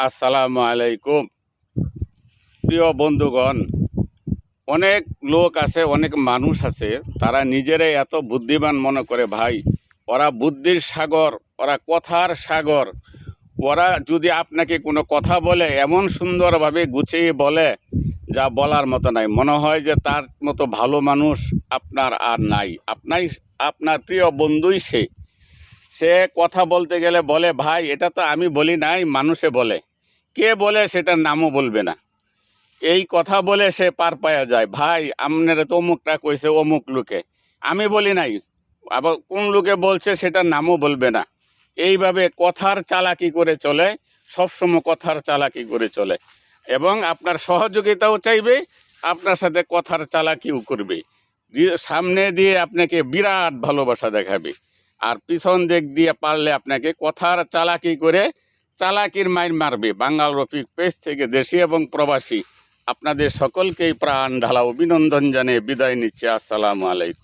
আসসালামু আলাইকুম। প্রিয় বন্ধুগণ, অনেক লোক আছে, অনেক মানুষ আছে, তারা নিজেরাই এত বুদ্ধিমান মনে করে ভাই, ওরা বুদ্ধির সাগর, ওরা কথার সাগর। ওরা যদি আপনাকে কোনো কথা বলে এমন সুন্দরভাবে গুছিয়ে বলে যা বলার মতো নাই, মনে হয় যে তার মতো ভালো মানুষ আপনার আর নাই। আপনার প্রিয় বন্ধুই সে। সে কথা বলতে গেলে বলে ভাই এটা তো আমি বলি নাই, মানুষে বলে। কে বলে সেটার নামও বলবে না। এই কথা বলে সে পার পাওয়া যায়, ভাই আপনারা তো অমুকটা কইছে অমুক লোকে, আমি বলি নাই। আবার কোন লোকে বলছে সেটার নামও বলবে না। এইভাবে কথার চালাকি করে চলে, সবসময় কথার চালাকি করে চলে, এবং আপনার সহযোগিতাও চাইবে, আপনার সাথে কথার চালাকিও করবে। সামনে দিয়ে আপনাকে বিরাট ভালোবাসা দেখাবে, আর পিছন দিক দিয়ে পারলে আপনাকে কথার চালাকি করে চালাকির মাইর মারবে। বাঙাল রফিক পেজ থেকে দেশি এবং প্রবাসী আপনাদের সকলকেই প্রাণ ঢালা অভিনন্দন জানিয়ে বিদায় নিচ্ছে। আসসালামু আলাইকুম।